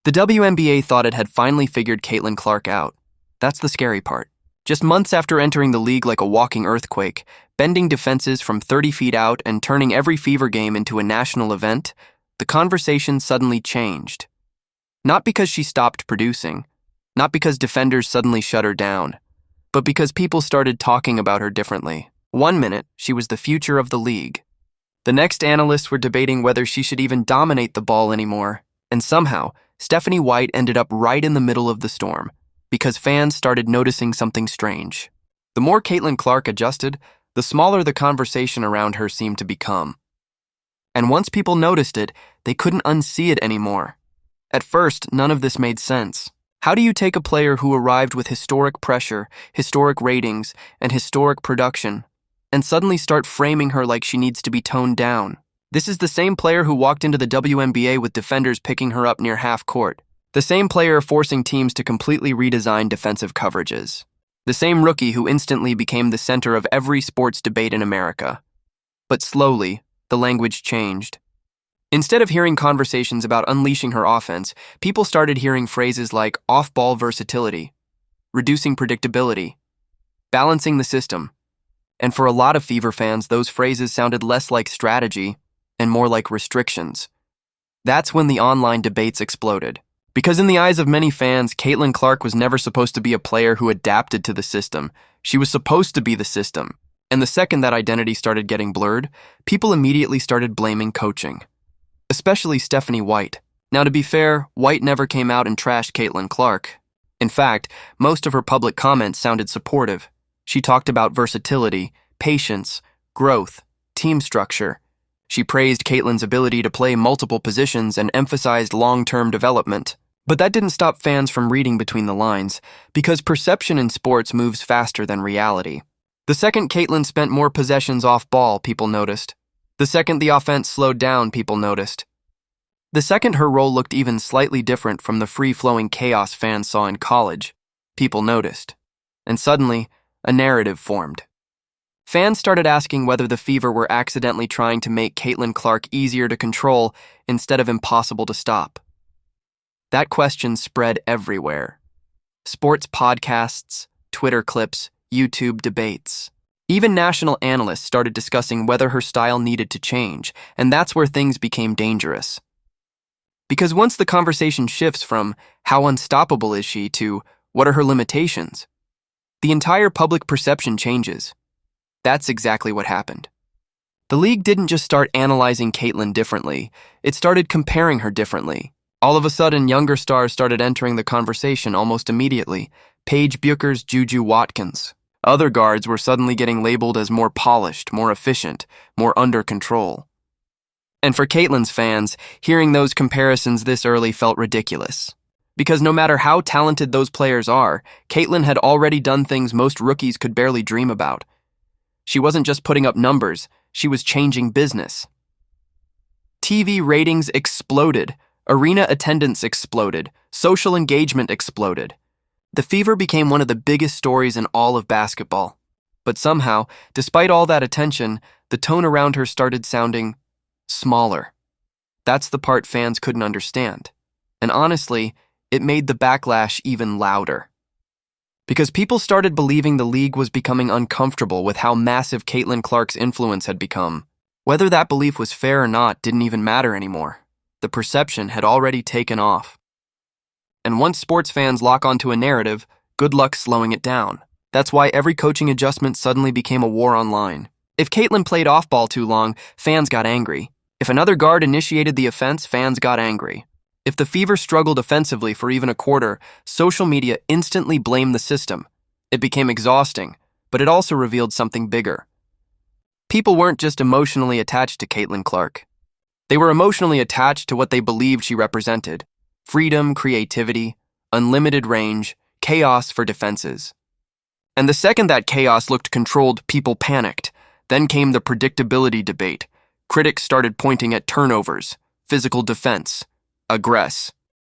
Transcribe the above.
The WNBA thought it had finally figured Caitlin Clark out. That's the scary part. Just months after entering the league like a walking earthquake, bending defenses from 30 feet out and turning every Fever game into a national event, the conversation suddenly changed. Not because she stopped producing, not because defenders suddenly shut her down, but because people started talking about her differently. One minute, she was the future of the league. The next, analysts were debating whether she should even dominate the ball anymore, and somehow, Stephanie White ended up right in the middle of the storm, because fans started noticing something strange. The more Caitlin Clark adjusted, the smaller the conversation around her seemed to become. And once people noticed it, they couldn't unsee it anymore. At first, none of this made sense. How do you take a player who arrived with historic pressure, historic ratings, and historic production, and suddenly start framing her like she needs to be toned down? This is the same player who walked into the WNBA with defenders picking her up near half court. The same player forcing teams to completely redesign defensive coverages. The same rookie who instantly became the center of every sports debate in America. But slowly, the language changed. Instead of hearing conversations about unleashing her offense, people started hearing phrases like off-ball versatility, reducing predictability, balancing the system. And for a lot of Fever fans, those phrases sounded less like strategy and more like restrictions. That's when the online debates exploded. Because in the eyes of many fans, Caitlin Clark was never supposed to be a player who adapted to the system. She was supposed to be the system. And the second that identity started getting blurred, people immediately started blaming coaching. Especially Stephanie White. Now, to be fair, White never came out and trashed Caitlin Clark. In fact, most of her public comments sounded supportive. She talked about versatility, patience, growth, team structure. She praised Caitlin's ability to play multiple positions and emphasized long-term development. But that didn't stop fans from reading between the lines, because perception in sports moves faster than reality. The second Caitlin spent more possessions off ball, people noticed. The second the offense slowed down, people noticed. The second her role looked even slightly different from the free-flowing chaos fans saw in college, people noticed. And suddenly, a narrative formed. Fans started asking whether the Fever were accidentally trying to make Caitlin Clark easier to control instead of impossible to stop. That question spread everywhere. Sports podcasts, Twitter clips, YouTube debates. Even national analysts started discussing whether her style needed to change, and that's where things became dangerous. Because once the conversation shifts from how unstoppable is she to what are her limitations, the entire public perception changes. That's exactly what happened. The league didn't just start analyzing Caitlin differently, it started comparing her differently. All of a sudden, younger stars started entering the conversation almost immediately. Paige Bueckers, Juju Watkins. Other guards were suddenly getting labeled as more polished, more efficient, more under control. And for Caitlin's fans, hearing those comparisons this early felt ridiculous. Because no matter how talented those players are, Caitlin had already done things most rookies could barely dream about. She wasn't just putting up numbers, she was changing business. TV ratings exploded, arena attendance exploded, social engagement exploded. The Fever became one of the biggest stories in all of basketball. But somehow, despite all that attention, the tone around her started sounding smaller. That's the part fans couldn't understand. And honestly, it made the backlash even louder. Because people started believing the league was becoming uncomfortable with how massive Caitlin Clark's influence had become. Whether that belief was fair or not didn't even matter anymore. The perception had already taken off. And once sports fans lock onto a narrative, good luck slowing it down. That's why every coaching adjustment suddenly became a war online. If Caitlin played off-ball too long, fans got angry. If another guard initiated the offense, fans got angry. If the Fever struggled offensively for even a quarter, social media instantly blamed the system. It became exhausting, but it also revealed something bigger. People weren't just emotionally attached to Caitlin Clark. They were emotionally attached to what they believed she represented. Freedom, creativity, unlimited range, chaos for defenses. And the second that chaos looked controlled, people panicked. Then came the predictability debate. Critics started pointing at turnovers, physical defense, aggress.